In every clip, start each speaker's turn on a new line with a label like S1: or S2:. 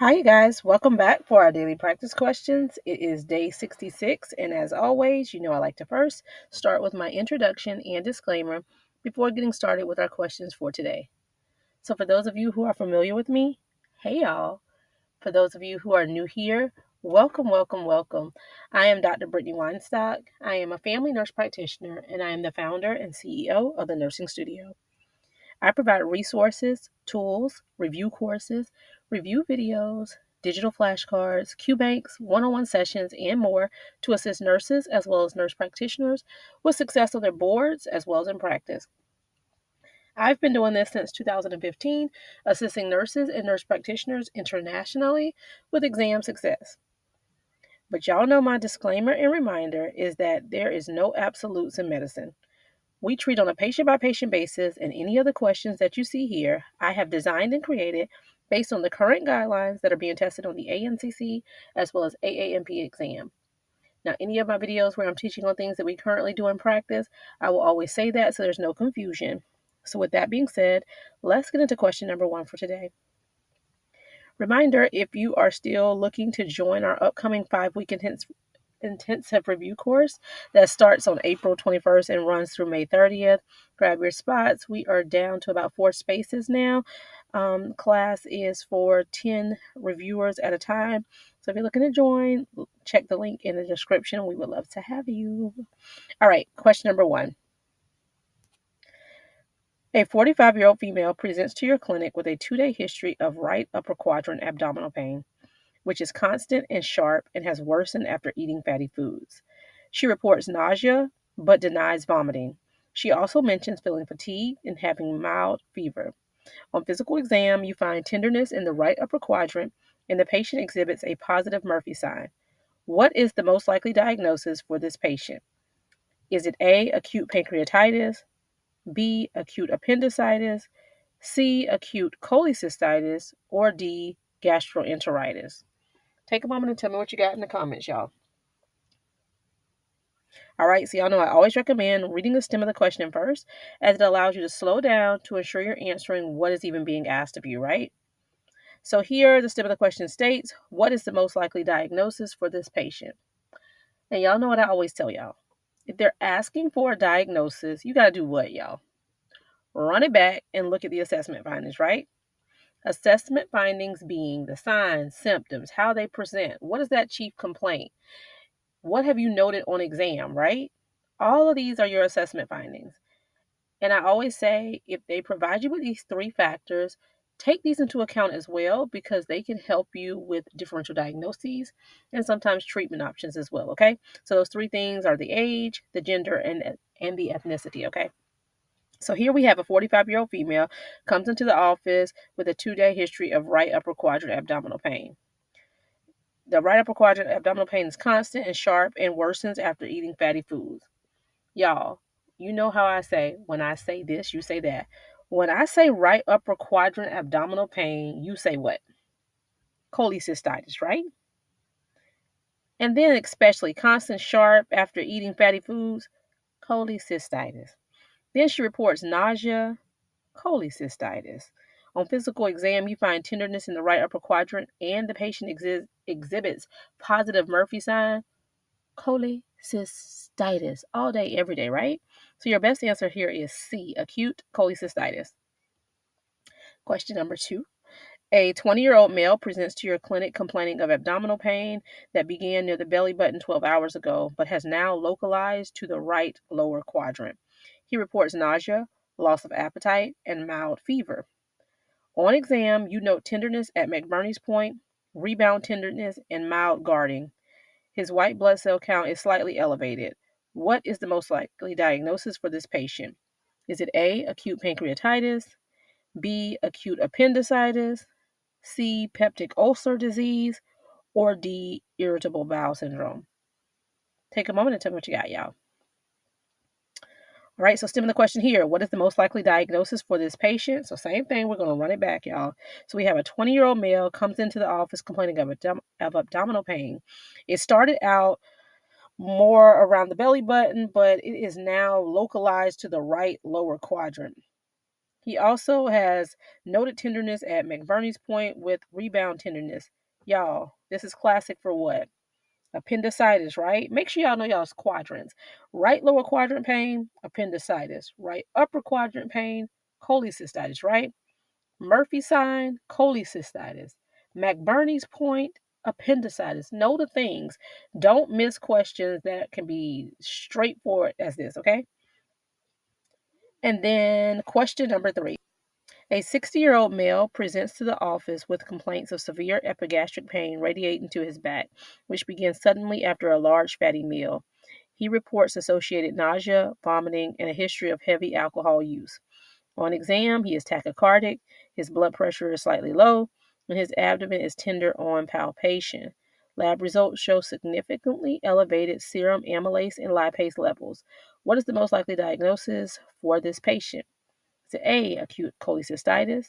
S1: Hi, you guys. Welcome back for our daily practice questions. It is day 66, and as always, I like to first start with my introduction and disclaimer before getting started with our questions for today. So, for those of you who are familiar with me, hey y'all. For those of you who are new here, welcome, welcome, welcome. I am Dr. Brittany Weinstock. I am a family nurse practitioner, and I am the founder and CEO of the Nursing Studio. I provide resources, tools, review courses, review videos, digital flashcards, QBanks, one-on-one sessions, and more to assist nurses as well as nurse practitioners with success on their boards as well as in practice. I've been doing this since 2015, assisting nurses and nurse practitioners internationally with exam success. But y'all know my disclaimer and reminder is that there is no absolutes in medicine. We treat on a patient by patient basis, and any of the questions that you see here, I have designed and created based on the current guidelines that are being tested on the ANCC as well as AAMP exam. Now, any of my videos where I'm teaching on things that we currently do in practice, I will always say that so there's no confusion. So, with that being said, let's get into question number 1 for today. Reminder, if you are still looking to join our upcoming 5-week intensive review course that starts on April 21st and runs through May 30th. Grab your spots. We are down to about 4 spaces now. Class is for 10 reviewers at a time. So if you're looking to join, check the link in the description. We would love to have you. All right, question number 1. A 45-year-old female presents to your clinic with a 2-day history of right upper quadrant abdominal pain, which is constant and sharp and has worsened after eating fatty foods. She reports nausea but denies vomiting. She also mentions feeling fatigued and having mild fever. On physical exam, you find tenderness in the right upper quadrant and the patient exhibits a positive Murphy sign. What is the most likely diagnosis for this patient? Is it A, acute pancreatitis, B, acute appendicitis, C, acute cholecystitis, or D, gastroenteritis? Take a moment and tell me what you got in the comments, y'all. All right, so y'all know I always recommend reading the stem of the question first, as it allows you to slow down to ensure you're answering what is even being asked of you, right? So here, the stem of the question states, what is the most likely diagnosis for this patient? And y'all know what I always tell y'all. If they're asking for a diagnosis, you got to do what, y'all? Run it back and look at the assessment findings, right? Assessment findings being the signs, symptoms, how they present. What is that chief complaint? What have you noted on exam, right? All of these are your assessment findings. And I always say if they provide you with these 3 factors, take these into account as well because they can help you with differential diagnoses and sometimes treatment options as well, okay? So those 3 things are the age, the gender, and the ethnicity, okay? So here we have a 45-year-old female comes into the office with a 2-day history of right upper quadrant abdominal pain. The right upper quadrant abdominal pain is constant and sharp and worsens after eating fatty foods. Y'all, you know how I say, when I say this, you say that. When I say right upper quadrant abdominal pain, you say what? Cholecystitis, right? And then especially constant sharp after eating fatty foods, cholecystitis. Then she reports nausea, cholecystitis. On physical exam, you find tenderness in the right upper quadrant and the patient exhibits positive Murphy sign, cholecystitis, all day, every day, right? So your best answer here is C, acute cholecystitis. Question number 2. A 20-year-old male presents to your clinic complaining of abdominal pain that began near the belly button 12 hours ago, but has now localized to the right lower quadrant. He reports nausea, loss of appetite, and mild fever. On exam, you note tenderness at McBurney's point, rebound tenderness, and mild guarding. His white blood cell count is slightly elevated. What is the most likely diagnosis for this patient? Is it A, acute pancreatitis, B, acute appendicitis, C, peptic ulcer disease, or D, irritable bowel syndrome? Take a moment and tell me what you got, y'all. All right, so stemming the question here, what is the most likely diagnosis for this patient? So same thing, we're going to run it back, y'all. So we have a 20-year-old male comes into the office complaining of abdominal pain. It started out more around the belly button, but it is now localized to the right lower quadrant. He also has noted tenderness at McBurney's point with rebound tenderness. Y'all, this is classic for what? Appendicitis, right? Make sure y'all know y'all's quadrants. Right lower quadrant pain, appendicitis. Right upper quadrant pain, cholecystitis, right? Murphy sign, cholecystitis. McBurney's point, appendicitis. Know the things. Don't miss questions that can be straightforward as this, okay? And then question number 3. A 60-year-old male presents to the office with complaints of severe epigastric pain radiating to his back, which begins suddenly after a large fatty meal. He reports associated nausea, vomiting, and a history of heavy alcohol use. On exam, he is tachycardic, his blood pressure is slightly low, and his abdomen is tender on palpation. Lab results show significantly elevated serum amylase and lipase levels. What is the most likely diagnosis for this patient? Is it A, acute cholecystitis?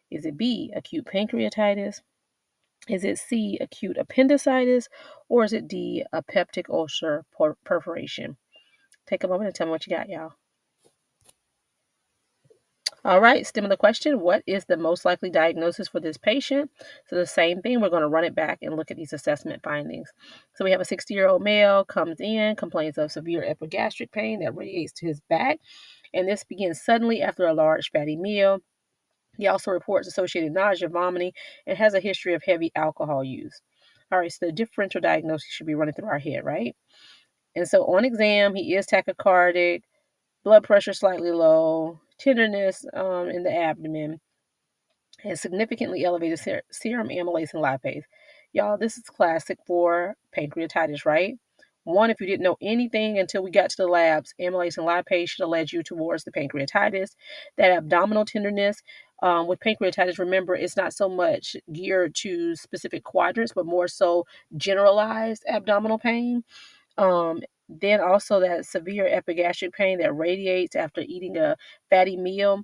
S1: Is it B, acute pancreatitis? Is it C, acute appendicitis? Or is it D, a peptic ulcer perforation? Take a moment and tell me what you got, y'all. All right, stem of the question, what is the most likely diagnosis for this patient? So the same thing, we're going to run it back and look at these assessment findings. So we have a 60-year-old male, comes in, complains of severe epigastric pain that radiates to his back, and this begins suddenly after a large fatty meal. He also reports associated nausea, vomiting, and has a history of heavy alcohol use. All right, so the differential diagnosis should be running through our head, right? And so on exam, he is tachycardic, blood pressure slightly low, tenderness in the abdomen, and significantly elevated serum amylase and lipase. Y'all, this is classic for pancreatitis, right? One, if you didn't know anything until we got to the labs, amylase and lipase should have led you towards the pancreatitis. That abdominal tenderness with pancreatitis, remember, it's not so much geared to specific quadrants, but more so generalized abdominal pain. Then also that severe epigastric pain that radiates after eating a fatty meal,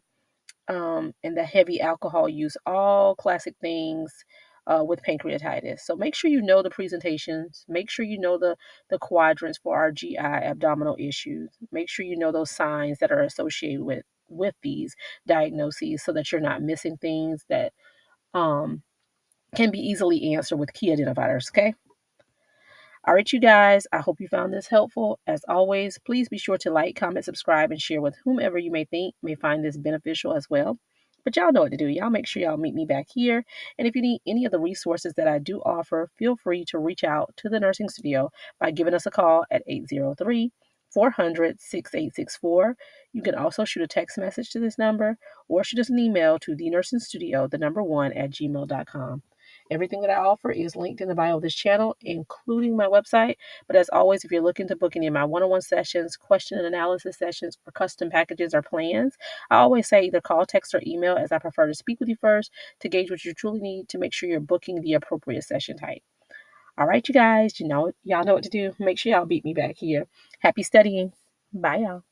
S1: and the heavy alcohol use, all classic things with pancreatitis. So make sure you know the presentations. Make sure you know the quadrants for our GI abdominal issues. Make sure you know those signs that are associated with these diagnoses so that you're not missing things that um, can be easily answered with key identifiers, okay? All right, you guys, I hope you found this helpful. As always, please be sure to like, comment, subscribe, and share with whomever you may think may find this beneficial as well. But y'all know what to do. Y'all make sure y'all meet me back here. And if you need any of the resources that I do offer, feel free to reach out to the Nursing Studio by giving us a call at 803 400 6864. You can also shoot a text message to this number or shoot us an email to the Nursing Studio, the number 1 at gmail.com. Everything that I offer is linked in the bio of this channel, including my website. But as always, if you're looking to book any of my one-on-one sessions, question and analysis sessions, or custom packages or plans, I always say either call, text, or email, as I prefer to speak with you first to gauge what you truly need to make sure you're booking the appropriate session type. All right, you guys, y'all know what to do. Make sure y'all beat me back here. Happy studying. Bye, y'all.